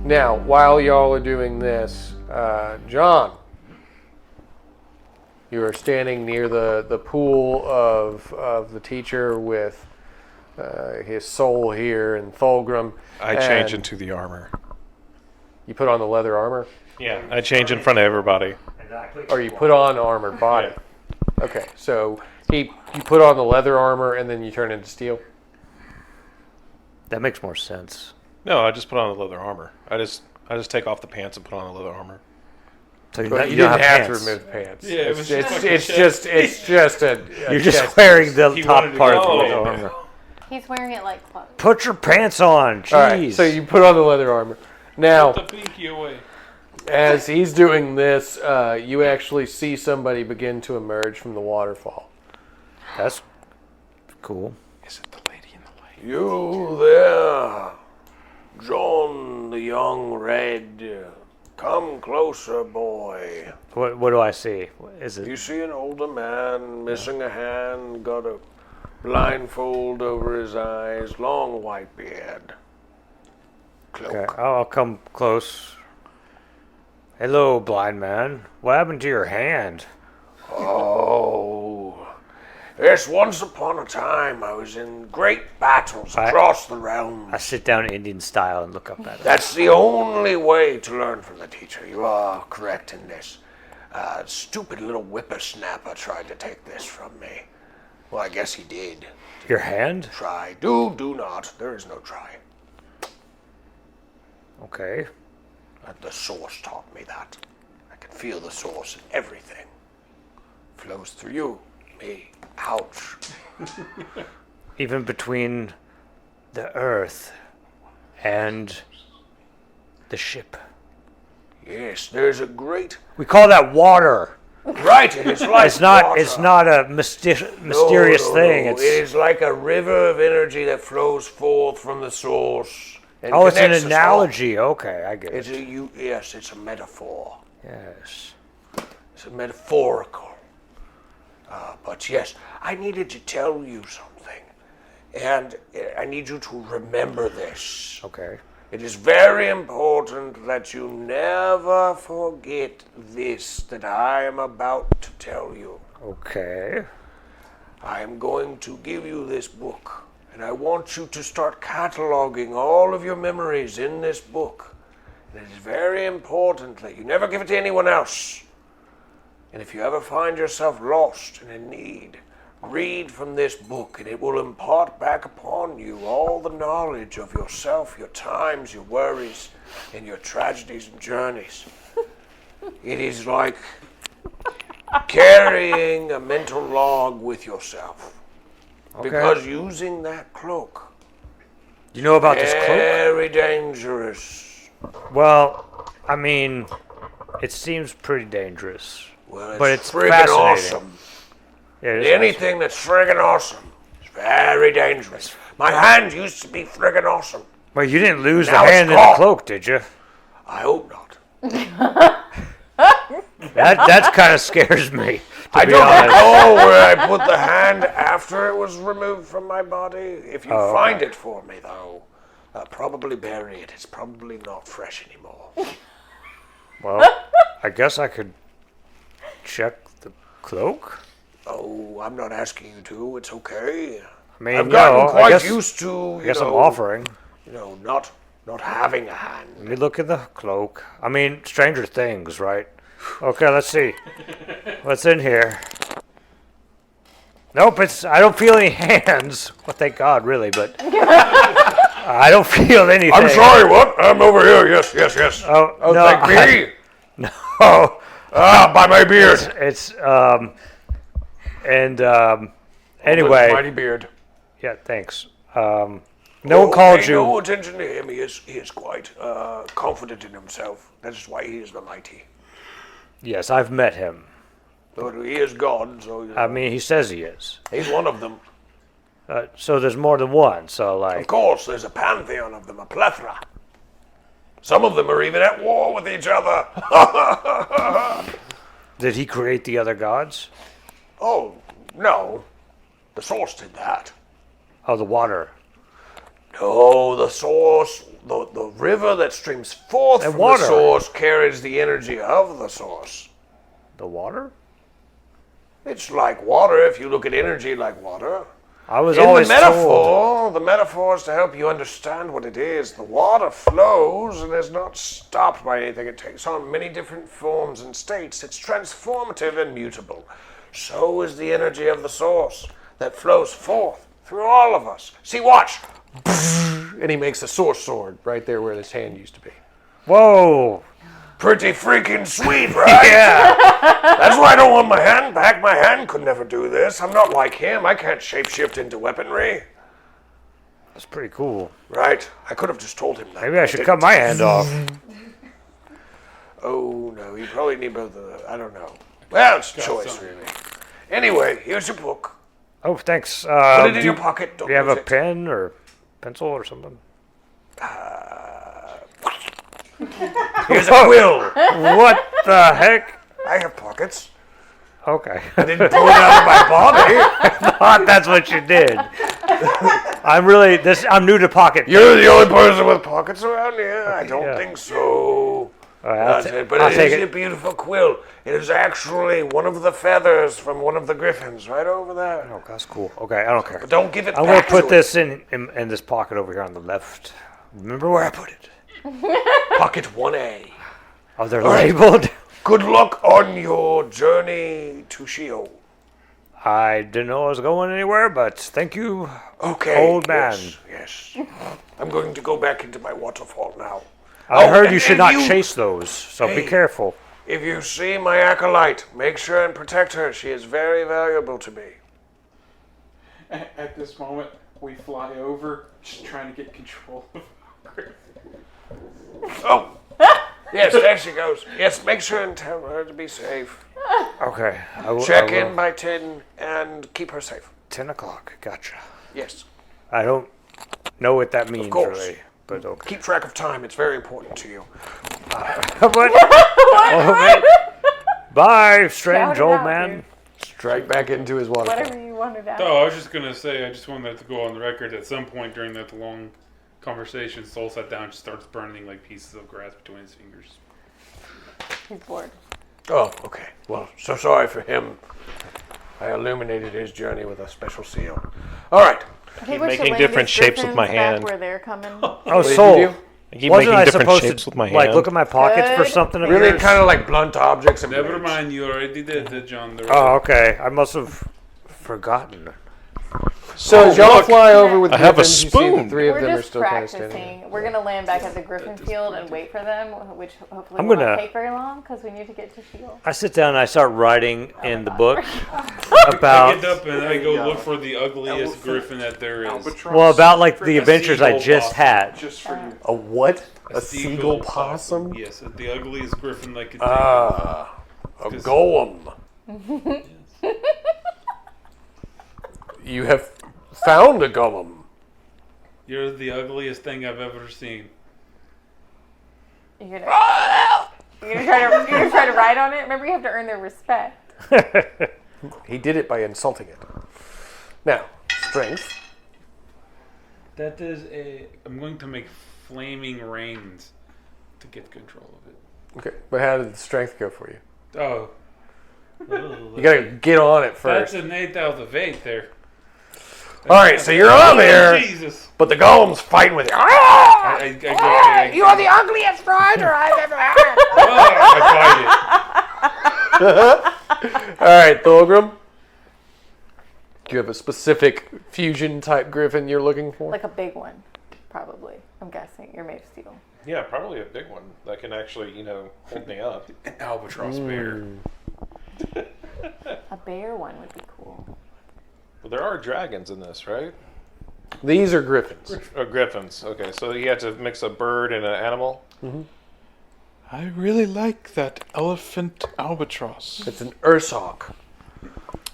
Now, while y'all are doing this, John, you are standing near the pool of the teacher with his soul here and Thulgrim. I change into the armor. You put on the leather armor? Yeah, I change in front of everybody. Or you put on armored body? Yeah. Okay, so you put on the leather armor and then you turn into steel? That makes more sense. No, I just put on the leather armor. I just take off the pants and put on the leather armor. So you didn't have to remove the pants. Yeah, it's just a You're just wearing the top part of the leather armor. He's wearing it like clothes. Put your pants on. Jeez. All right, so you put on the leather armor. Now, put the pinky away. As he's doing this, you actually see somebody begin to emerge from the waterfall. That's cool. Is it the lady in the lake? You there, John the Young Red. Come closer, boy. What do I see? Is it? You see an older man missing a hand, got a blindfold over his eyes, long white beard. Cloak. Okay, I'll come close. Hello, blind man. What happened to your hand? Oh, yes, once upon a time I was in great battles across the realms. I sit down Indian style and look up at it. That's the only way to learn from the teacher. You are correct in this. Stupid little whippersnapper tried to take this from me. Well, I guess he did. Your hand? Try. Do not. There is no try. Okay. The source taught me that. I can feel the source in everything. Flows through you, me. Ouch. Even between the earth and the ship. Yes, there's a great... We call that water. Right, it is like water. It's not a mysterious thing. No. It is like a river of energy that flows forth from the source. Oh, it's an analogy. Okay, I get it. Yes, it's a metaphor. Yes. It's a metaphorical. But yes, I needed to tell you something. And I need you to remember this. Okay. It is very important that you never forget this that I am about to tell you. Okay. I am going to give you this book. And I want you to start cataloging all of your memories in this book. And it is very important that you never give it to anyone else. And if you ever find yourself lost and in need, read from this book and it will impart back upon you all the knowledge of yourself, your times, your worries, and your tragedies and journeys. It is like carrying a mental log with yourself. Okay. Because using that cloak, you know about this cloak? Very dangerous. Well, I mean, it seems pretty dangerous. Well, but it's friggin' fascinating. Awesome. Yeah, Anything that's friggin' awesome is very dangerous. My hand used to be friggin' awesome. Well, you didn't lose Now the hand in the cloak, did you? I hope not. That kind of scares me. I don't know where I put the hand after it was removed from my body. If you find it for me, though, probably bury it. It's probably not fresh anymore. Well, I guess I could check the cloak. Oh, I'm not asking you to. It's okay. I mean, I've gotten quite I used to, guess I'm offering. Not having a hand. Let me look at the cloak. I mean, Stranger Things, right? Okay, let's see. What's in here? Nope, I don't feel any hands. Well, thank God, really, but I don't feel anything. I'm sorry, what? I'm over here. Yes. Oh, no, thank me. No. By my beard. Anyway. Mighty beard. Yeah, thanks. No one called you. No attention to him. He is quite confident in himself. That is why he is the mighty. Yes, I've met him. But he is God, so... I mean, he says he is. He's one of them. So there's more than one, so like... Of course, there's a pantheon of them, a plethora. Some of them are even at war with each other. Did he create the other gods? Oh, no. The source did that. Oh, the water. No, the source, the river that streams forth And from water. the source carries the energy of the source. The water? It's like water if you look at energy like water. I was In the always told. metaphor, the metaphor is to help you understand what it is. The water flows and is not stopped by anything. It takes on many different forms and states. It's transformative and mutable. So is the energy of the source that flows forth through all of us. See, watch. And he makes a source sword right there where his hand used to be. Whoa! Pretty freaking sweet, right? Yeah! That's why I don't want my hand back. My hand could never do this. I'm not like him. I can't shapeshift into weaponry. That's pretty cool. Right? I could have just told him that. Maybe I should cut my hand off. Oh, no. You probably need both of them. I don't know. Well, it's a choice, really. Anyway, here's your book. Oh, thanks. Put it in your pocket. Don't Do you have lose a it. pen or pencil or something? Here's a quill. What the heck? I have pockets. Okay. I didn't pull it out of my body. Thought that's what you did. I'm new to pocket. You're the only person with pockets around here? I don't Yeah. think so. All right, That's it. But I'll it take is a beautiful quill. It is actually one of the feathers from one of the griffins right over there. Oh, that's cool. Okay, I don't care. But don't give it I'm going back to put to this in this pocket over here on the left. Remember where I put it? it. Pocket 1A. Oh, they're right. labeled? Good luck on your journey to Sheol. I didn't know I was going anywhere, but thank you, Okay. old man. Yes. I'm going to go back into my waterfall now. I heard and you should if not you- chase those, so be Hey. careful. If you see my acolyte, make sure and protect her. She is very valuable to me. At this moment, we fly over, just trying to get control of her. Oh! Yes, there she goes. Yes, make sure and tell her to be safe. Okay. I will, Check I will. in by 10 and keep her safe. 10 o'clock. Gotcha. Yes. I don't know what that means, course. really, but okay. Keep track of time. It's very important to you. What? Oh, man. Bye, strange Shout it old out, man. dude. Strike back into his waterfall. Whatever you wanted out. Oh, I was just gonna say, I just wanted that to go on the record. At some point during that long conversation, Soul sat down and just starts burning like pieces of grass between his fingers. He's bored. Oh, okay. Well, so sorry for him. I illuminated his journey with a special seal. All right. I think Keep we should making land different these shapes with my griffins back hand. Where they're coming. Oh, did Soul. you do? I keep Wasn't making I different supposed shapes to with my like hand. look at my pockets for Good. something of Really yours? kind of like blunt objects and Never blades. mind, you already did that, John. There Oh, okay. I must have forgotten. So as y'all fly over with I have a griffins, you see the spoon. three of We're them are just still kind of standing there. practicing. We're gonna land back at the Griffin field and wait for them, which hopefully I'm won't gonna- take very long because we need to get to Sheol. I sit down and I start writing in the book I about get up and I go look for the ugliest griffin that there is. about like the A adventures I seagull just possum, had. Just for you. A what? A seagull seagull possum? Yes, the ugliest griffin I could think of. Ah, a golem. You have found a golem. You're the ugliest thing I've ever seen. You're gonna try to ride on it. Remember, you have to earn their respect. He did it by insulting it. Now, strength. That is I'm going to make flaming rains to get control of it. Okay, but how did the strength go for you? Oh. You gotta get on it first. That's an 8 out of 8 there. All right, so you're on there, Jesus. but the golem's fighting with you. I You are the ugliest rider I've ever had. I All right, Thulgrim. Do you have a specific fusion type griffin you're looking for? Like a big one, probably. I'm guessing. You're made of steel. Yeah, probably a big one that can actually, hold me up. bite it. An albatross bear. A bear one would be cool. Well, there are dragons in this, right? These are griffins. Griffins. Okay, so you had to mix a bird and an animal. I really like that elephant albatross. It's an ursok.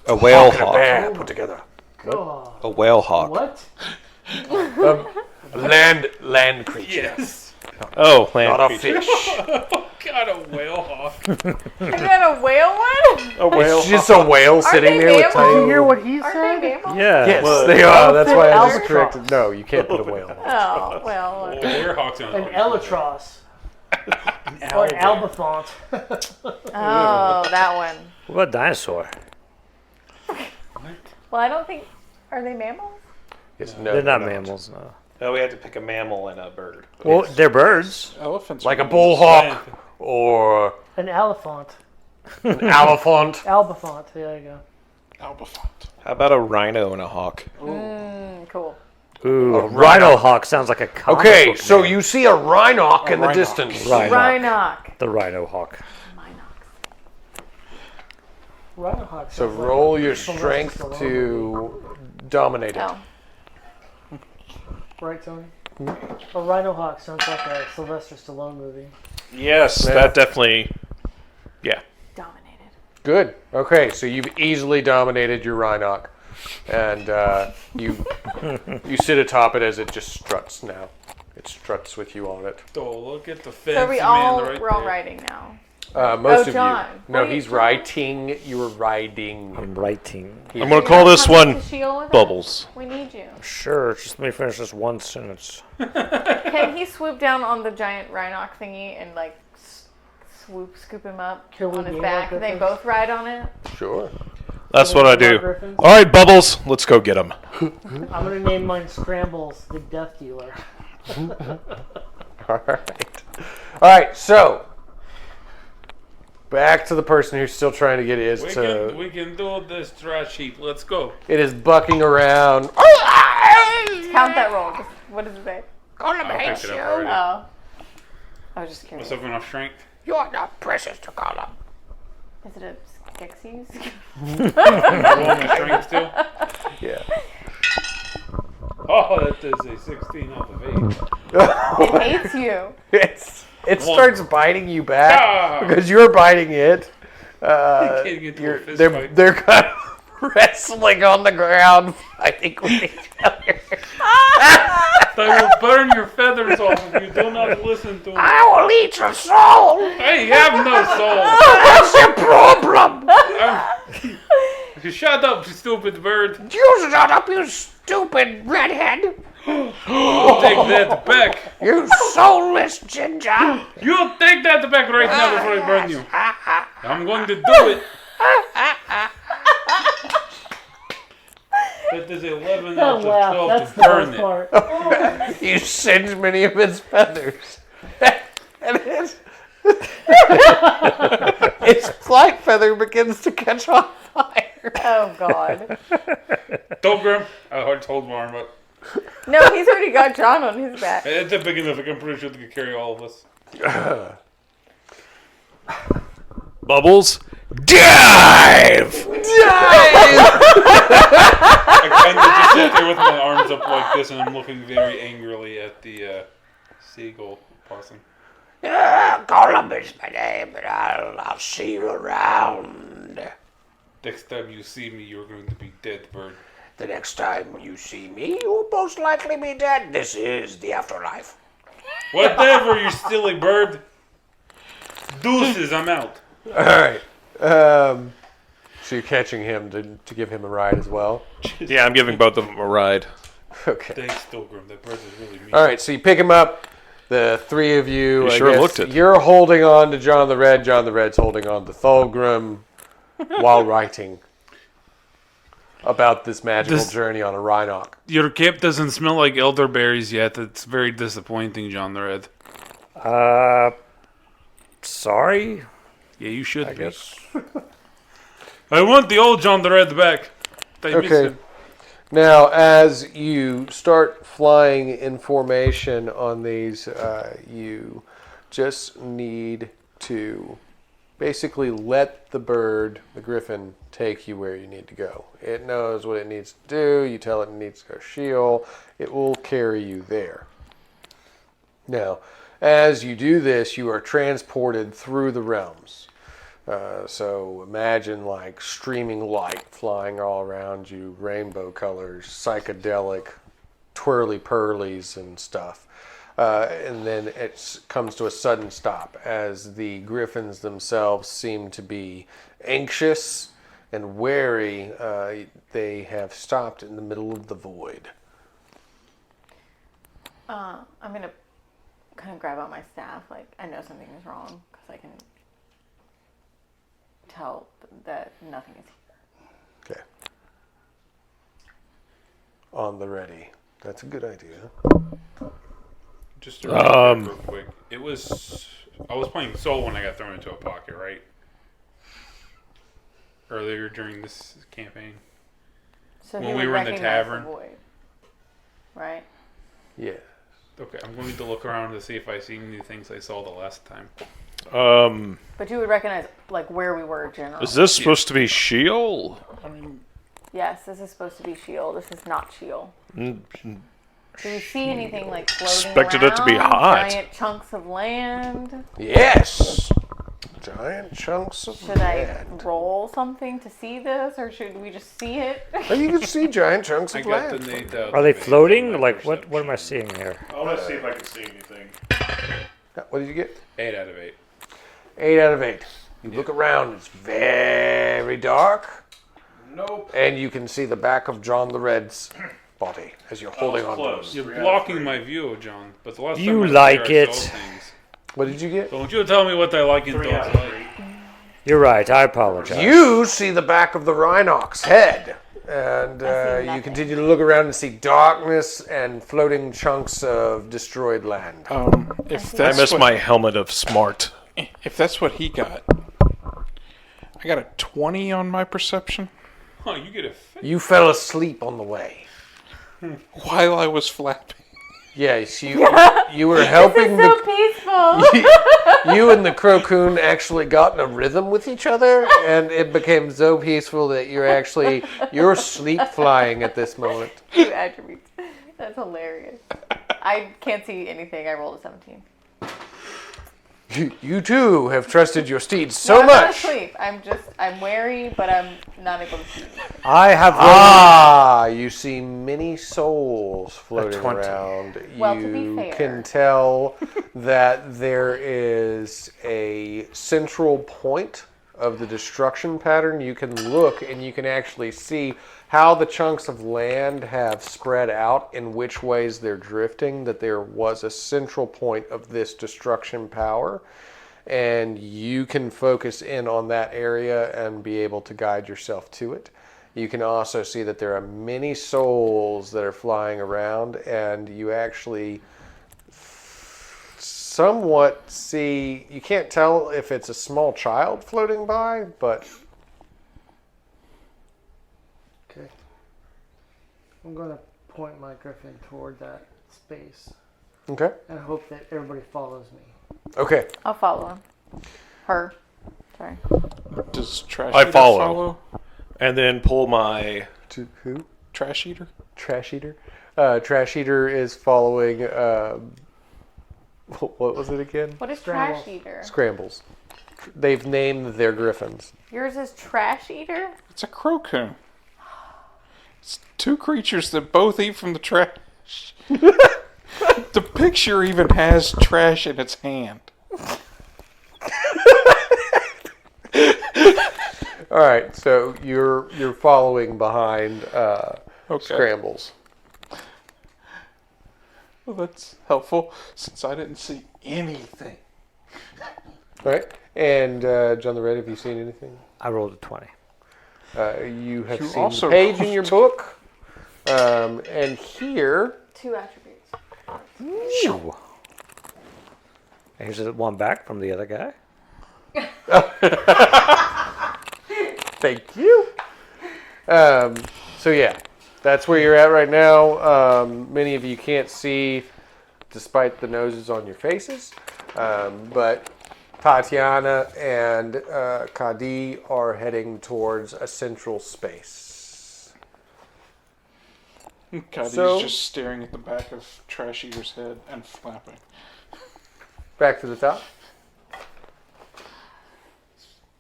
A whale And a bear put together. A whale hawk. What? Land creature, Yes. Oh, land not a creature. fish. got a whale hawk. You got a whale one? A whale. It's just a whale sitting they there with mammals? tiny. Did you hear what he Aren't said? they mammals? Yeah. Yes, Well, they are. That's why I was albatross. corrected. No, you can't put a whale. on. Oh, well. Well, werehawks on An elytros. Or an albifont. Oh, that one. What about dinosaur? Well, I don't think. Are they mammals? Yes, no, They're not not. mammals, no. Oh, we had to pick a mammal and a bird. Well, they're birds. Elephants. Like a are bullhawk or An elephant. an elephant. Albifont. There you go. Albifont. How about a rhino and a hawk? Cool. Ooh, a rhino hawk sounds like a comic Okay, book so name. you see a rhinoc in the rhinoc. distance. Rhinoc. The rhino hawk. Rhinohawk. So roll your strength to dominate it. Oh. Right, Tony? A Rhinohawk sounds like a Sylvester Stallone movie. Yes, Yeah. that definitely. Yeah. Dominated. Good. Okay, so you've easily dominated your rhinoc, and you sit atop it as it just struts now. It struts with you on it. Oh, look at the fancy So man right we're all there. riding now. Most of John. you. What No, are you he's doing? writing. You're riding. I'm writing. I'm going to call this one Bubbles. Bubbles. We need you. Sure, just let me finish this one sentence. Can he swoop down on the giant rhinoc thingy and like scoop him up Can we on his name back? our They griffins? both ride on it. Sure. That's what I do. Griffins? All right, Bubbles, let's go get them. I'm gonna name mine Scrambles, the Death Dealer. All right. So back to the person who's still trying to get his. We can do this trash heap. Let's go. It is bucking around. Count that roll. What does it say? I'll pick it up already. Oh. I was just curious. What's up enough strength? You're not precious to call up. Is it a Skeksis? Roll my strength still? Yeah. Oh, that is a 16 out of 8. It hates you. It starts biting you back Ah! because you're biting it. Getting into a fist fight. They're kind of wrestling on the ground, fighting with each other. They will burn your feathers off if you do not listen to me. I will eat your soul. I have no soul. That's your problem. Shut up, you stupid bird. You shut up, you stupid redhead. I'll take that back. You soulless ginger. You take that back right now before I burn you. I'm going to do it. That is 11 out Don't of laugh. 12 That's to the burn best it. part. You singe many of its feathers. And its flight feather begins to catch on fire. Oh God. Don't Grim. I already told my arm up. No, he's already got John on his back. It's a big enough. I'm pretty sure they can carry all of us. Bubbles, dive! I kind of just sit there with my arms up like this, and I'm looking very angrily at the seagull possum. Gollum is my name, and I'll see you around. Next time you see me, you're going to be dead, bird. The next time you see me, you will most likely be dead. This is the afterlife. Whatever, you silly bird. Deuces, I'm out. All right. So you're catching him to give him a ride as well. Yeah, I'm giving both of them a ride. Okay. Thanks, Stilgrim. That bird is really mean. All right. So you pick him up. The three of you. You I sure guess looked it. You're holding on to John the Red. John the Red's holding on to Thulgrim while writing about this magical This- journey on a rhinoc. Your cape doesn't smell like elderberries yet. It's very disappointing, John the Red. Sorry? Yeah, you should I be. guess. I want the old John the Red back. I miss Okay. him. Now, as you start flying in formation on these, you just need to basically let the bird, the griffin, take you where you need to go. It knows what it needs to do. You tell it needs to go Sheol. It will carry you there. Now, as you do this, you are transported through the realms. So imagine like streaming light flying all around you, rainbow colors, psychedelic, twirly-purlies and stuff. and then it comes to a sudden stop as the griffins themselves seem to be anxious and wary. They have stopped in the middle of the void. I'm gonna kind of grab out my staff. Like, I know something is wrong because I can tell that nothing is here. Okay. On the ready. That's a good idea. Just to recap real quick, I was playing Soul when I got thrown into a pocket, right? Earlier during this campaign. So When he we would were in the recognize tavern. void, right? Yeah. Okay, I'm going to look around to see if I see new things I saw the last time. But you would recognize like where we were generally. Is this supposed to be Sheol? Yes, this is supposed to be Sheol. This is not Sheol. Do we see anything like floating Expected around? it to be hot. Giant chunks of land. Yes! Giant chunks of Should I land. roll something to see this, or should we just see it? Oh, you can see giant chunks I of got the land. Nate. Are they floating? Like, what am I seeing here? I want to see if I can see anything. What did you get? 8 out of 8. 8 out of 8. You look around, it's very dark. Nope. And you can see the back of John the Red's body as you're holding on to him. You're blocking my view, John. But the last time You I was like there, I it. saw things. What did you get? Don't you tell me what I like and don't like. You're right. I apologize. You see the back of the Rhinox head. And I see you nothing. continue to look around and see darkness and floating chunks of destroyed land. If I that's miss what, my helmet of smart. If that's what he got, I got a 20 on my perception Oh, you get a fit. You fell asleep on the way. while I was flapping. Yes, you were helping This is so peaceful. you and the Crocoon actually got in a rhythm with each other, and it became so peaceful that you're sleep flying at this moment. 2 attributes. That's hilarious. I can't see anything. I rolled a 17. You too have trusted your steeds No, so I'm not much. asleep. I'm wary, but I'm not able to see anything. I have You see many souls floating 20. around. Well, to be You fair. can tell that there is a central point of the destruction pattern. You can look and you can actually see how the chunks of land have spread out, in which ways they're drifting, that there was a central point of this destruction power. And you can focus in on that area and be able to guide yourself to it. You can also see that there are many souls that are flying around, and you actually somewhat see, you can't tell if it's a small child floating by, but Okay. I'm gonna point my griffin toward that space okay. and hope that everybody follows me. Okay. I'll follow him. Her. Sorry. Does Trash I Eater follow. And then pull my... To who? Trash Eater? Trash Eater? Trash Eater is following, what was it again? What is Scramble. Trash Eater? Scrambles. They've named their griffins. Yours is Trash Eater? It's a Crocoon. It's 2 creatures that both eat from the trash. The picture even has trash in its hand. All right, so you're following behind Scrambles. Well, that's helpful since I didn't see anything. All right, and John the Red, have you seen anything? I rolled a 20. You have You seen also the page in your book, and here. 2 attributes. Ooh. Here's one back from the other guy. Thank you. So yeah, that's where you're at right now. Many of you can't see, despite the noses on your faces, but Tatiana and Kadi are heading towards a central space. God, So- he's just staring at the back of Trash Eater's head and flapping. Back to the top.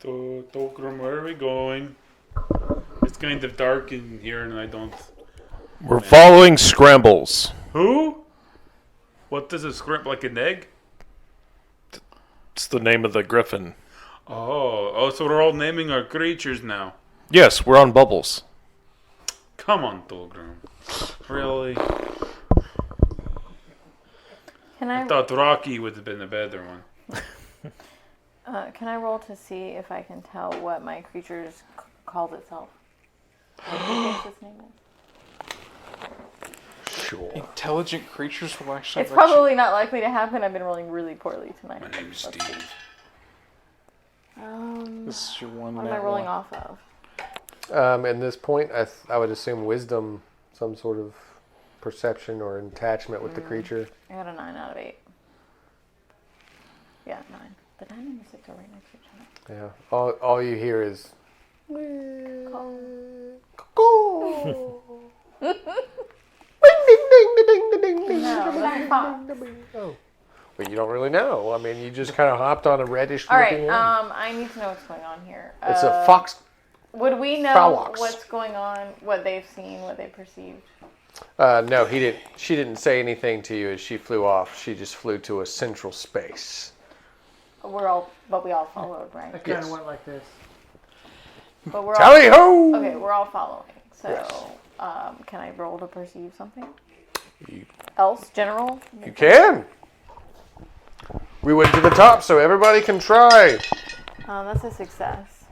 Tokram, where are we going? It's kind of dark in here and I don't... We're following Scrambles. Who? What does it scrimp like an egg? It's the name of the griffin. Oh, so we're all naming our creatures now. Yes, we're on bubbles. Come on, Thulgrim. Really? Can I I thought Rocky would have been the better one. can I roll to see if I can tell what my creature's calls itself? What do you think its name is? Sure. Intelligent creatures will actually. It's probably not likely to happen. I've been rolling really poorly tonight. My name's Let's see. Steve. This is your one. What am I rolling off of? At this point, I would assume wisdom, some sort of perception or attachment with the creature. I got a 9 out of 8. Yeah, 9. The 9 and the 6 are right next to each other. Yeah. All you hear is. Oh. But you don't really know. I mean, you just kind of hopped on a reddish All looking right, one. I need to know what's going on here. It's a fox. Would we know Phalanx. what's going on, what they've seen, what they perceived? No, he didn't. She didn't say anything to you as she flew off. She just flew to a central space. But we all followed, right? I kind Yes. of went like this. But we're Tally ho! okay. We're all following. So, Yes. can I roll to perceive something You- else? General? You can. We went to the top, so everybody can try. That's a success.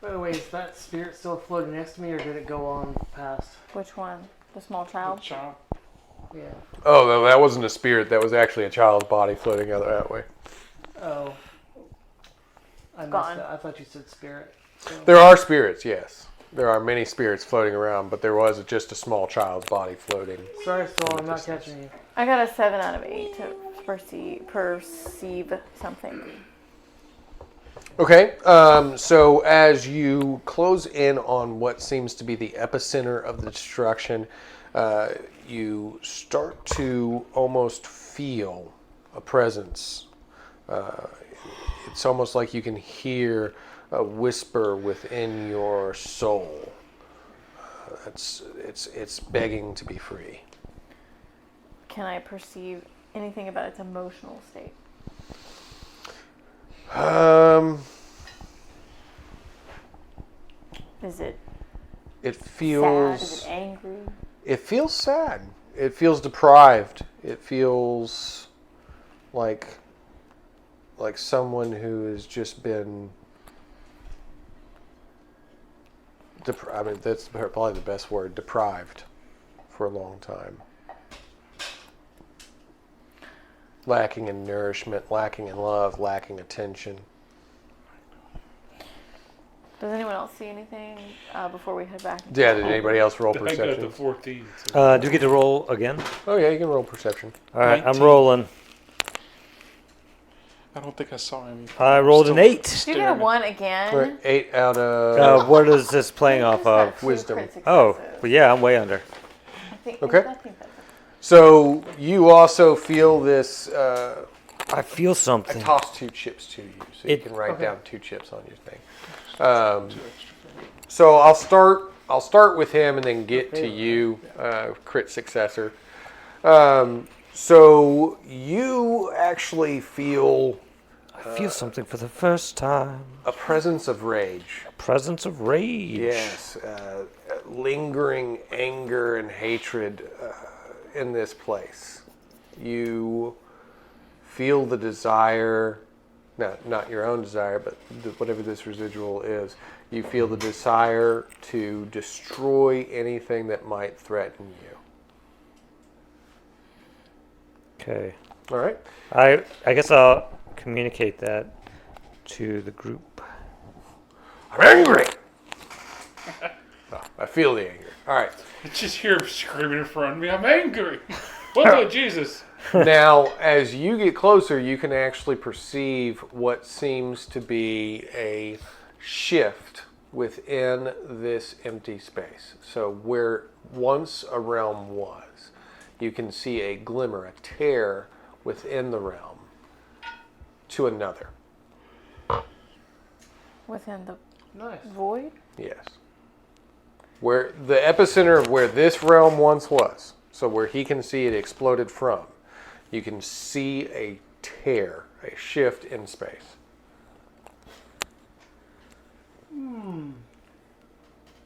By the way, is that spirit still floating next to me, or did it go on past? Which one? The small child? Child. Yeah. Oh, no, that wasn't a spirit. That was actually a child's body floating that way. Oh. I missed Gone. that. I thought you said spirit. So. There are spirits, yes. There are many spirits floating around, but there was just a small child's body floating. Sorry, Soul, I'm not catching you. I got a 7 out of 8 to perceive something. Okay, so as you close in on what seems to be the epicenter of the destruction, you start to almost feel a presence. It's almost like you can hear a whisper within your soul. It's begging to be free. Can I perceive anything about its emotional state? Is it It sad? feels. Is it angry? It feels sad. It feels deprived. It feels like someone who has just been. I mean, that's probably the best word. Deprived, for a long time. Lacking in nourishment, lacking in love, lacking attention. Does anyone else see anything before we head back? Yeah. Did anybody else roll I got the perception? 14. So. Do we get to roll again? Oh yeah, you can roll perception. All right, 19. I'm rolling. I don't think I saw him. I rolled an 8. Did you get a 1 again? We're 8 out of. What is this playing off Just got of? two Wisdom. crit Oh, successes. well, yeah, I'm way under. I think, Okay. I think that's So you also feel this. I feel I something. tossed 2 chips to you, so you It- can write Okay. down 2 chips on your thing. So I'll start with him and then get to you, crit successor. So you actually feel I feel something for the first time. a presence of rage. Presence of rage. Yes, lingering anger and hatred in this place. You feel the desire, not your own desire, but whatever this residual is. You feel the desire to destroy anything that might threaten you. Okay. All right. I guess I'll communicate that to the group. I'm angry. Oh, I feel the anger. All right. I just hear him screaming in front of me. I'm angry. What the Jesus? Now, as you get closer, you can actually perceive what seems to be a shift within this empty space. So where once a realm was, you can see a glimmer, a tear within the realm to another. within the Nice. void. Yes. where the epicenter of where this realm once was, so where he can see it exploded from, you can see a tear, a shift in space.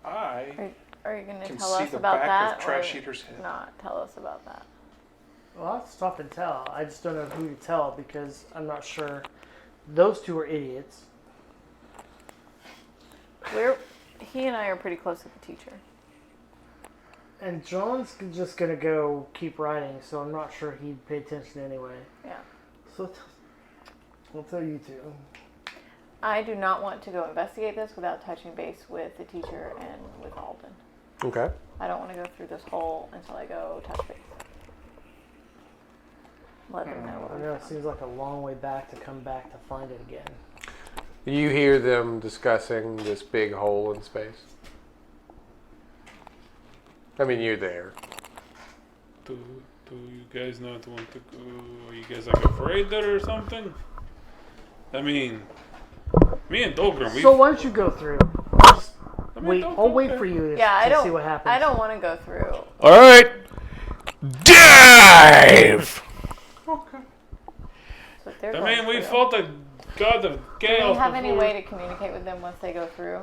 Are you going to Can tell see us the about back that of Trash or Eater's head. not tell us about that? Well, I'll stop and tell. I just don't know who to tell because I'm not sure. Those two are idiots. He and I are pretty close with the teacher. And John's just going to go keep writing, so I'm not sure he'd pay attention anyway. Yeah. So I'll tell you two. I do not want to go investigate this without touching base with the teacher and with Alden. Okay. I don't want to go through this hole until I go touch base. Let them know what I we know it found. seems like a long way back to come back to find it again. You hear them discussing this big hole in space. I mean, you're there. Do you guys not want to go? Are you guys like afraid there or something? I mean, me and Dolgrim, we. So why don't you go through? Just wait. I'll wait for you to, Yeah, I to don't. see what happens. I don't want to go through. All right, dive. Okay. What they're I going mean, we through. fought the god of Do chaos. we have any before. way to communicate with them once they go through?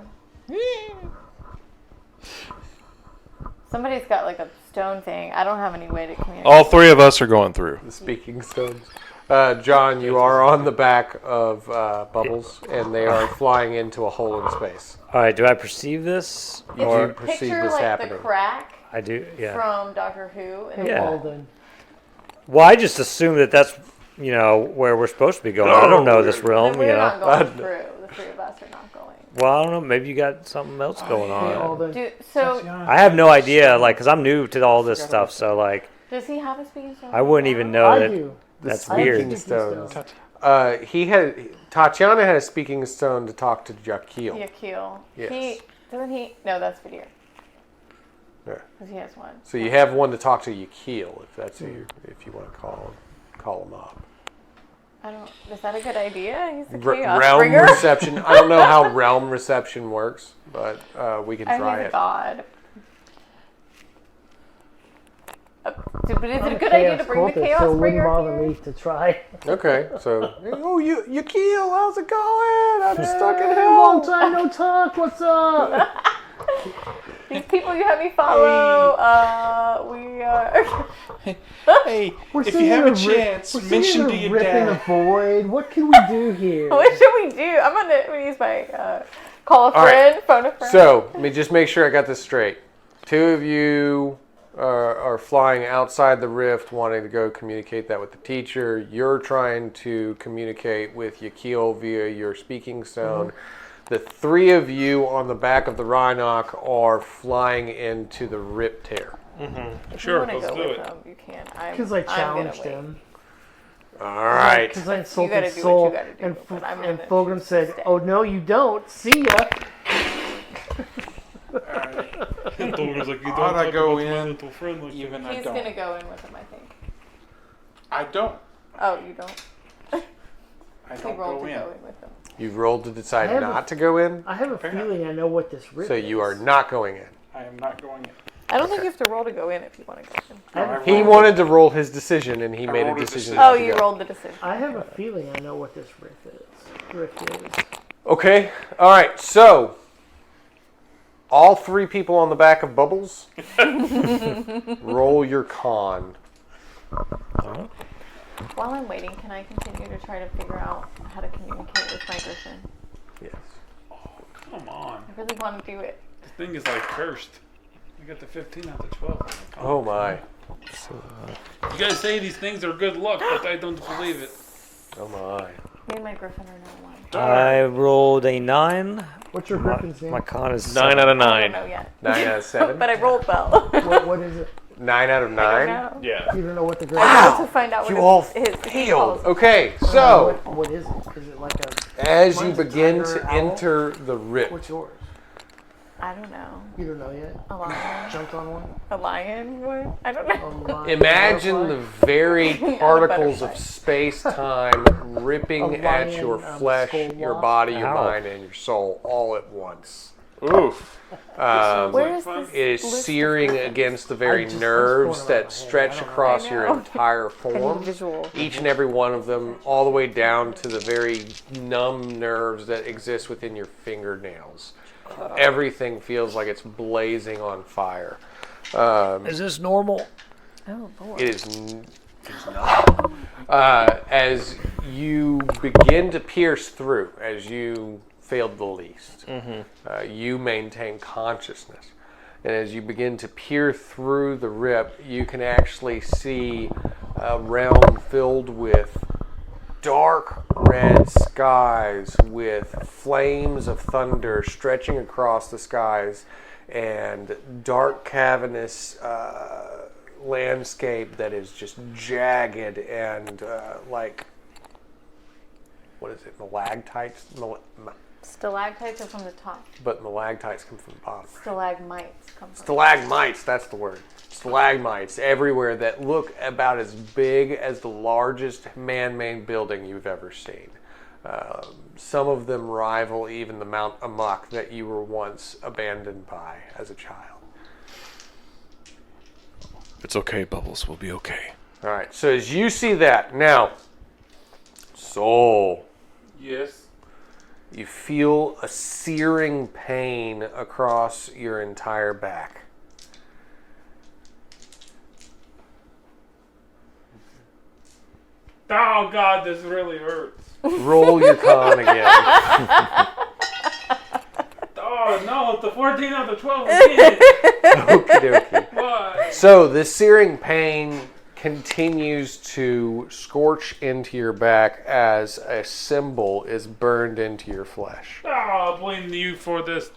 Somebody's got like a stone thing. I don't have any way to communicate. All three of us are going through. The speaking stones. John, you are on the back of Bubbles, and they are flying into a hole in space. All right, do I perceive this? You Or do perceive Picture this like happening. the crack I do, yeah. from Doctor Who. And Yeah. Alden. Well, I just assume that that's, where we're supposed to be going. I don't know this realm, We're not going I- through. The three of us are not going. Well, I don't know. Maybe you got something else going Hey, on. Alden. So I have no idea, because I'm new to all this stuff. So, does he have a speaking stone? I wouldn't even know I that. do. That's I have weird. speaking Stones. stones. He had Tatiana had a speaking stone to talk to Jakil. Yakil. Yes. Doesn't he? No, that's Vidir. Yeah. Because he has one. So you have one to talk to Yakil, if that's who if you want to call him up. I don't. Is that a good idea? He's the R- chaos realm bringer. reception. I don't know how realm reception works, but we can try He's a it. god. But is it I'm a good idea to chaos bring the cultist, chaos so it wouldn't bringer bother here? me to try. Okay, so Yakil, how's it going? I'm stuck in Long hell. time no talk. What's up? These people you have me follow, we are. Hey, We're if you singing have a rip- chance, we're singing mention a to your rip in the dad. void. What can we do here? What should we do? I'm gonna use my call a All right. friend, phone a friend. So let me just make sure I got this straight. Two of you are flying outside the rift, wanting to go communicate that with the teacher. You're trying to communicate with Yakil via your speaking stone. The three of you on the back of the Rhinoc are flying into the rip tear. If Sure, you want let's to do go with it. them, you can. Because I challenged him. All right. Because I gotta insulted do what Soul. you gotta do, And, but I'm and gonna Fulgrim choose said, to stay. "Oh no, you don't. See ya." And Dolgrim's like, you don't Ought I talk go about my in? little friend like Even that. I He's don't. gonna go in with him, I think. I don't. Oh, you don't? I He don't rolled go to in. go in with them. You've rolled to decide I have not to go in, I have a feeling I know what this rip so is. you are not going in. I am not going in. I don't think you have to roll to go in if you want to go in. No, I He rolled- wanted to roll his decision, and he I made a rolled a decision. decision. not Oh, to you go. rolled the decision. I have a feeling I know what this riff is. Okay. All right. So, all three people on the back of Bubbles, roll your con. While I'm waiting, can I continue to try to figure out how to communicate with my griffin? Yes. Come on. I really want to do it. This thing is like cursed. I got the 15 out of 12. Oh my. You guys say these things are good luck, but I don't believe it. Oh my. Me and my griffin are now one. I rolled a 9. What's your griffin's name? My con is 9 out of I don't 9. know yet. 9 out of 7. But I rolled well. What is it? 9 out of I 9. don't know. Yeah. You don't know what the griffin I wanted to find out what You all his he failed. calls. Okay. So, What is it? Is it like a... as you Mine's a begin tiger to owl. enter the rift, What's yours? I don't know. You don't know yet? A lion? Jumped on one? A lion would? I don't know. A lion? imagine the Butterfly? very particles butterfly. of space-time ripping A at lion, your flesh, skull your wasp? body, your Ow. mind, and your soul all at once. Oof. Where is fun. this? It is list of searing weapons? against the very I'm just nerves going around that my head. stretch I don't know. across I your know. entire I need a form. visual. Each and every one of them, all the way down to the very numb nerves that exist within your fingernails. Everything feels like it's blazing on fire. Is this normal? Oh, Lord. It is not. As you begin to pierce through, as you failed the least, you maintain consciousness. And as you begin to peer through the rip, you can actually see a realm filled with dark red skies with flames of thunder stretching across the skies and dark cavernous landscape that is just jagged and like, what is it, stalactites? Stalactites are from the top. But stalactites come from the bottom. Stalagmites come from Stalagmites, that's the word. Stalagmites everywhere that look about as big as the largest man-made building you've ever seen. Some of them rival even the Mount Amok that you were once abandoned by as a child. It's okay, Bubbles. We'll be okay. All right, so as you see that, now, Soul, Yes. you feel a searing pain across your entire back. Oh God, this really hurts. Roll your con again. Oh no, the 14 out of 12 again. Okie dokie. Why? So the searing pain continues to scorch into your back as a symbol is burned into your flesh. Oh, I blame you for this.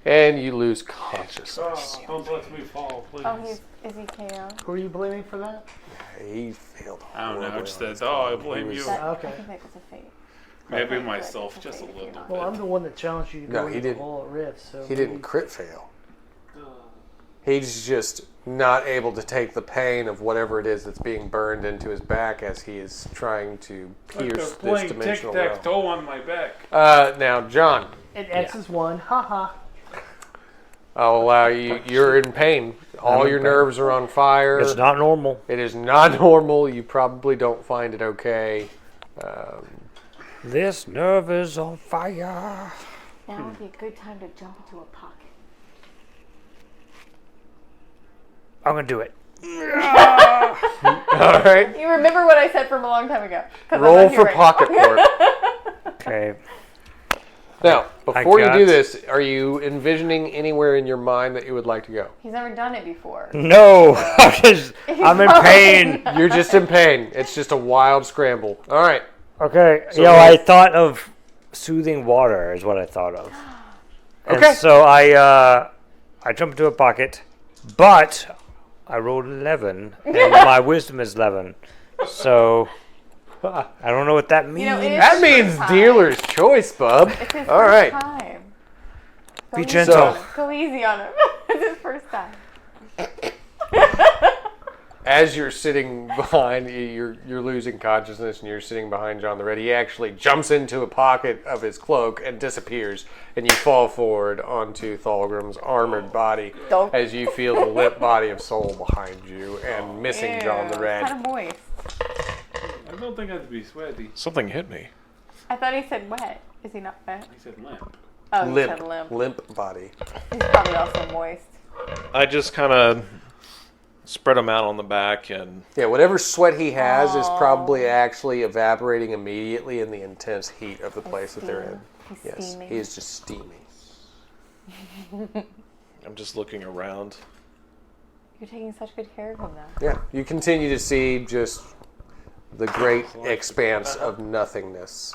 And you lose consciousness. Oh, don't let me fall, please. Oh, is he KO? Who are you blaming for that? He failed. I don't know. horribly It just on his says, oh, I con. He blame was- you. Okay. I think that was a fate. Maybe Okay, myself, good. just a Okay, little if you're not. Well, I'm the one that challenged you to No, go he into the didn't. hole at Rift, so He didn't crit fail. He's just not able to take the pain of whatever it is that's being burned into his back as he is trying to Like they're pierce this playing dimensional realm. tic-tac-toe on my back. Now, John, And X is one. Haha. I'll allow you. You're in pain. All I'm in your pain. nerves are on fire. It's not normal. It is not normal. You probably don't find it okay. This nerve is on fire. Now would be a good time to jump into a pocket. I'm gonna do it. All right. You remember what I said from a long time ago? 'Cause I'm Roll not here for right pocket now. port. Okay. Now, before you got- do this, are you envisioning anywhere in your mind that you would like to go? He's never done it before. No, I'm in pain. You're just in pain. It's just a wild scramble. All right. Okay. So I we- thought of soothing water is what I thought of. And Okay. so I jumped into a pocket, but I rolled 11, and my wisdom is 11. So I don't know what that means. You know, it is That his means first time. dealer's choice, bub. It's his All first right. time. Go Be easy gentle. on him. Go easy on him. It's his first time. As you're sitting behind, you're losing consciousness, and you're sitting behind John the Red. He actually jumps into a pocket of his cloak and disappears, and you fall forward onto Thalgrim's armored body Don't. as you feel the limp body of Soul behind you and missing John the Ew, Red. kind of moist. I don't think I'd be sweaty. Something hit me. I thought he said wet. Is he not wet? He said limp. Oh, he Limp, said limp. limp body. He's probably also moist. I just kind of spread them out on the back and Yeah, whatever sweat he has is probably actually evaporating immediately in the intense heat of the place that they're in. He's Yes, steaming. he is just steaming. I'm just looking around. You're taking such good care of him, though. Yeah, you continue to see just the great expanse of nothingness.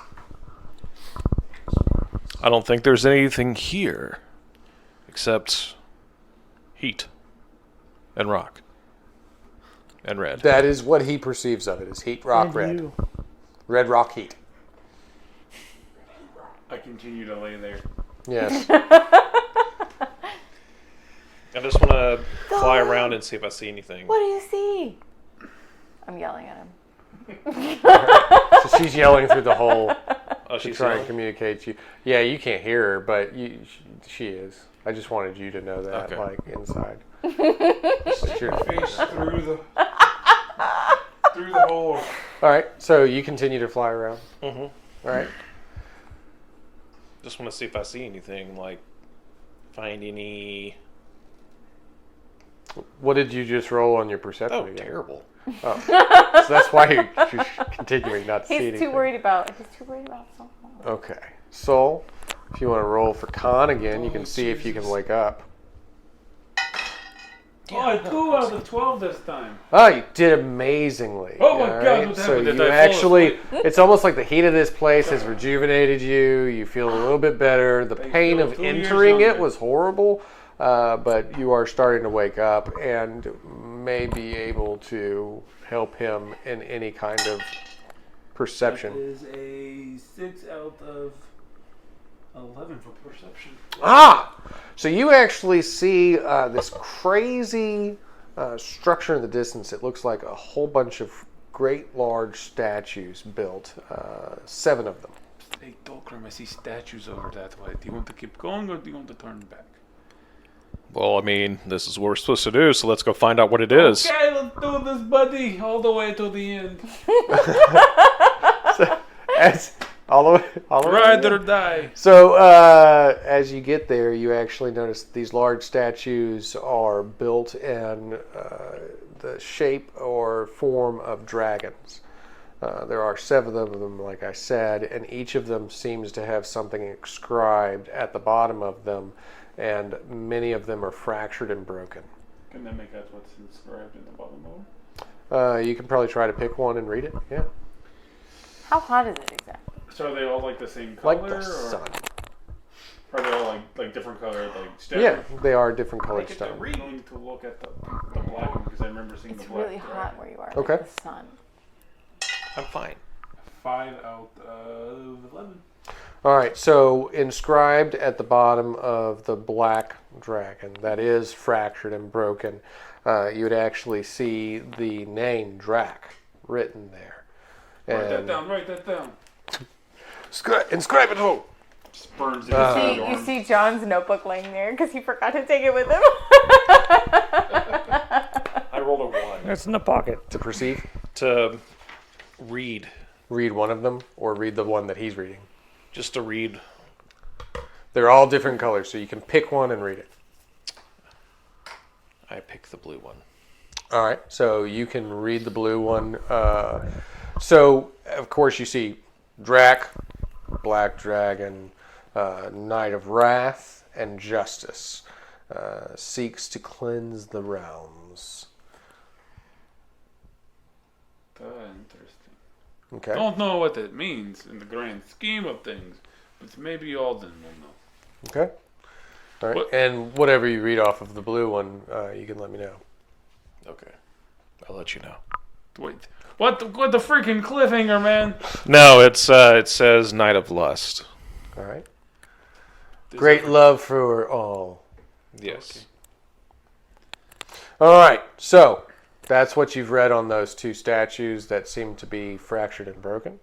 I don't think there's anything here except heat and rock and red. That is what he perceives of it, is heat, rock, And red. you. Red rock heat. I continue to lay there. Yes. I just want to fly around and see if I see anything. What do you see? I'm yelling at him. So she's yelling through the hole. Oh, Oh, to she's try and yelling? communicate to you. Yeah, you can't hear her, but she is. I just wanted you to know that, Okay. like, inside. Stick your face through the hole. All right, so you continue to fly around. Mm-hmm. All right. Just want to see if I see anything, like find any. What did you just roll on your perception Oh, again? terrible. Oh. So that's why you're continuing not to see He's anything. too worried about something. Okay. Soul, if you want to roll for con again, you can see if you can wake up. Oh, 2 out of 12 this time. Oh, you did amazingly. Oh my all God, what So happened? Did you I fall actually, asleep? it's almost like the heat of this place has rejuvenated you. You feel a little bit better. The pain feel of 2 years entering it younger. was horrible, but you are starting to wake up and may be able to help him in any kind of perception. is a 6 out of 11 for perception. Ah! So you actually see this crazy structure in the distance. It looks like a whole bunch of great large statues built, 7 of them. Hey, Dolgrim, I see statues over that way. Do you want to keep going or do you want to turn back? Well, I mean, this is what we're supposed to do, so let's go find out what it is. Okay, let's do this, buddy. All the way to the end. As all the way Ride or die. So as you get there, you actually notice that these large statues are built in the shape or form of dragons. There are 7 of them, like I said, and each of them seems to have something inscribed at the bottom of them, and many of them are fractured and broken. Can I make out what's inscribed in the bottom of them? You can probably try to pick one and read it. Yeah, How hot is it exactly? So are they all like the same color? like the or sun. are they all like different colored, like stones? Yeah, they are different colored I'm stones. going to look at the black one because I remember seeing It's the black really hot where you are. Okay. Like the sun. I'm fine. 5 out of 11. All right, so inscribed at the bottom of the black dragon that is fractured and broken, you would actually see the name Drac written there. Write that down. Write that down. Inscribe it home. Just burns it. You see John's notebook laying there because he forgot to take it with him. I rolled a 1 It's in the pocket. To perceive, to read. read one of them or read the one that he's reading. Just to read. They're all different colors, so you can pick one and read it. I pick the blue one. All right, so you can read the blue one. So, of course, you see Drac, Black Dragon, Knight of Wrath, and Justice. Seeks to cleanse the realms. Interesting. Okay. Don't know what it means in the grand scheme of things, but maybe Alden will know. Okay. All right. What- And whatever you read off of the blue one, you can let me know. Okay. I'll let you know. Wait, what the freaking cliffhanger, man? No, it says Night of Lust. All right. This Great is- love for all. Yes. All right. So that's what you've read on those 2 statues that seem to be fractured and broken.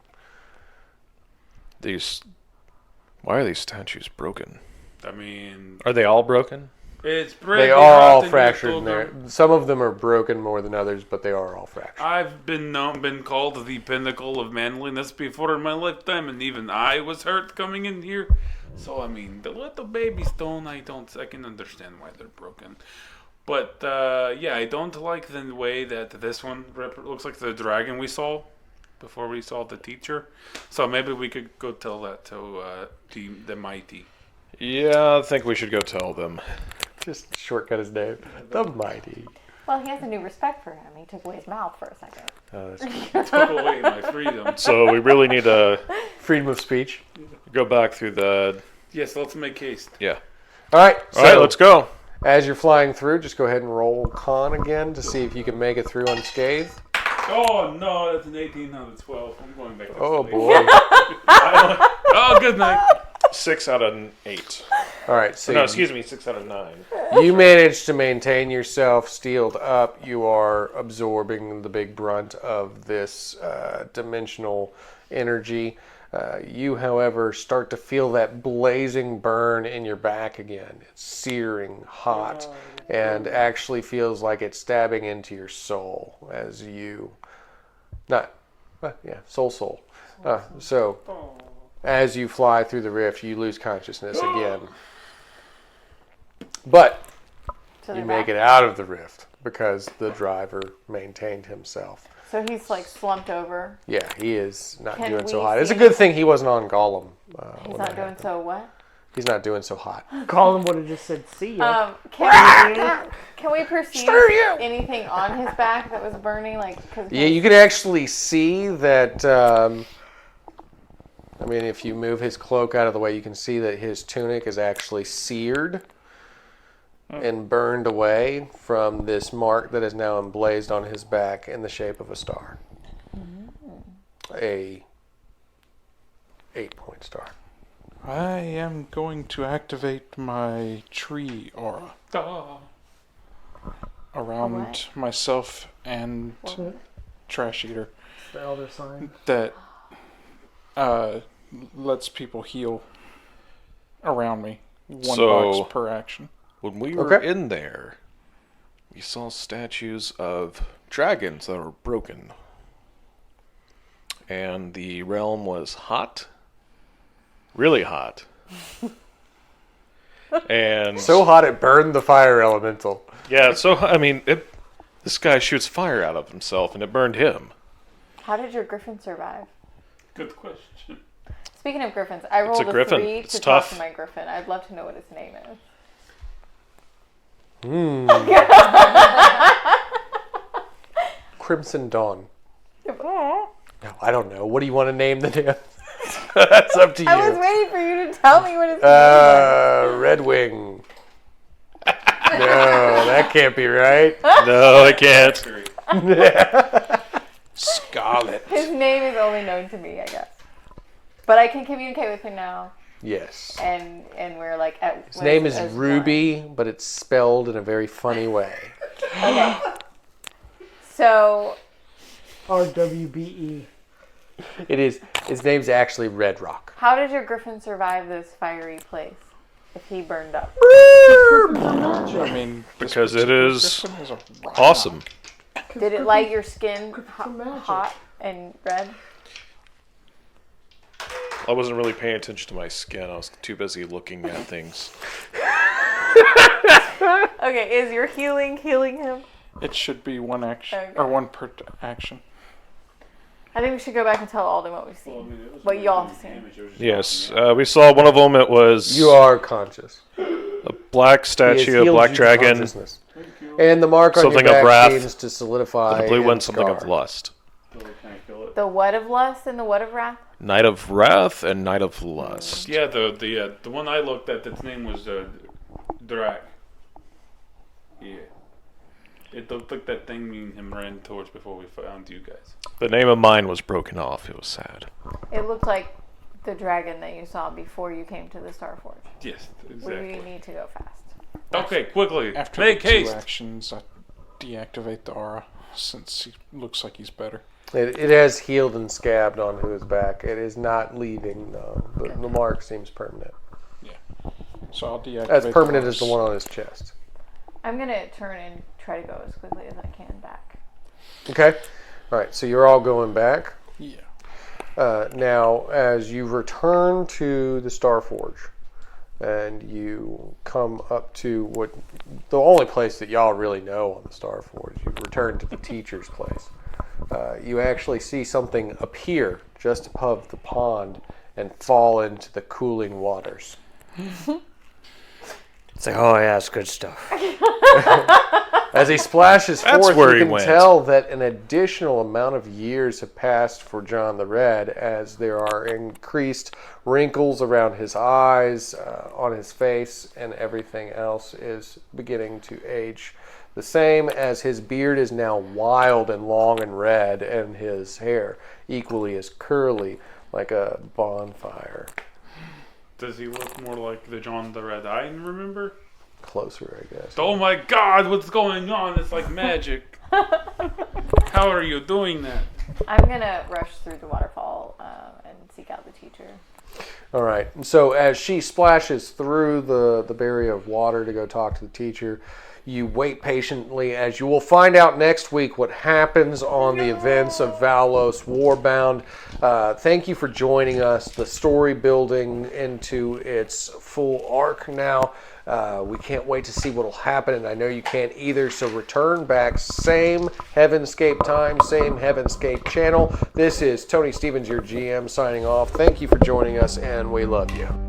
Why are these statues broken? I mean, Are they all broken? it's pretty They are all hot in fractured in Utah. there. Some of them are broken more than others, but they are all fractured. I've been called the pinnacle of manliness before in my lifetime, and even I was hurt coming in here. So I mean, the little baby stone, I can understand why they're broken. But yeah, I don't like the way that this one looks like the dragon we saw before we saw the teacher. So maybe we could go tell that to the mighty. Yeah, I think we should go tell them. Just shortcut his name. The Mighty. Well, he has a new respect for him. He took away his mouth for a second. Oh, that's Took away my freedom. So we really need to freedom of speech. go back through the... Yes, let's make haste. Yeah. All right. So All right, let's go. as you're flying through, just go ahead and roll con again to see if you can make it through unscathed. Oh no, that's an 18 out of 12. I'm going back to Oh sleep. boy. Oh, good night. 6 out of 8. All right. So No, excuse me, 6 out of 9. you manage to maintain yourself steeled up. You are absorbing the big brunt of this dimensional energy. You, however, start to feel that blazing burn in your back again. It's searing hot and actually feels like it's stabbing into your soul as you... soul. So, as you fly through the rift, you lose consciousness again. But you make it out of the rift because the driver maintained himself. So he's like slumped over. Yeah, he is not Can doing so we hot. It's a see- good thing he wasn't on Gollum. He's not doing so what? He's not doing so hot. Colin would have just said, see ya. Can we perceive anything on his back that was burning? Yeah, you can actually see that. If you move his cloak out of the way, you can see that his tunic is actually seared and burned away from this mark that is now emblazed on his back in the shape of a star. A 8-point star. I am going to activate my tree aura around myself and Trash Eater. The Elder Sign. That lets people heal around me. One box per action. When we were in there, we saw statues of dragons that were broken. And the realm was hot. Really hot. And So hot it burned the fire elemental. yeah, this guy shoots fire out of himself and it burned him. How did your griffin survive? Good question. Speaking of griffins, I rolled a griffin. 3 It's to tough. talk to my griffin. I'd love to know what his name is. Crimson Dawn. No, I don't know. What do you want to name the damn? That's up to you. I was waiting for you to tell me what his name was. Red Wing. No, that can't be right. No, I can't. Scarlet. His name is only known to me, I guess. But I can communicate with him now, Yes. and we're like at. His name is Ruby, but it's spelled in a very funny way. Okay. So RWBE. It is. His name's actually Red Rock. how did your griffin survive this fiery place if he burned up? I mean, Because it is Griffin is a rock. awesome. Did it light your skin magic. hot and red? I wasn't really paying attention to my skin. I was too busy looking at things. Okay, is your healing him? It should be one action Okay. or one per action. I think we should go back and tell Alden what we've seen. What y'all have seen. Yes, we saw one of them. It was You are conscious. a black He has statue, a healed black you to dragon, consciousness. And the mark on Something your of back wrath, seems to solidify. the blue and one, something scar. of lust. Can I kill it? The what of lust and the what of wrath? Night of Wrath and Night of Lust. Yeah, the one I looked at, its name was Drak. Yeah. It looked like that thing me and him ran towards before we found you guys. The name of mine was broken off. It was sad. It looked like the dragon that you saw before you came to the Starforge. Yes, We exactly. need to go fast. Okay, quickly. After Make the 2 haste. actions, I deactivate the aura since he looks like he's better. It has healed and scabbed onto his back. It is not leaving, though. The mark seems permanent. So I'll deactivate. As permanent the as the one on his chest. I'm gonna turn and try to go as quickly as I can back. Okay? Alright, so you're all going back. Yeah. Now, as you return to the Starforge, and you come up to what the only place that y'all really know on the Starforge, you return to the teacher's place. You actually see something appear just above the pond and fall into the cooling waters. It's like, oh yeah, it's good stuff. As he splashes That's forth, where you he can went. tell that an additional amount of years have passed for John the Red, as there are increased wrinkles around his eyes, on his face, and everything else is beginning to age. The same as his beard is now wild and long and red, and his hair equally as curly, like a bonfire. Does he look more like the John the Red I remember? Closer, I guess. Oh my god, what's going on? It's like magic. How are you doing that? I'm gonna rush through the waterfall and seek out the teacher. All right. And so as she splashes through the barrier of water to go talk to the teacher, you wait patiently, as you will find out next week what happens on the events of Valos Warbound. Thank you for joining us. The story building into its full arc now. We can't wait to see what will happen, and I know you can't either. So return back, same Heavenscape time, same Heavenscape channel. This is Tony Stevens, your GM, signing off. Thank you for joining us, and we love you.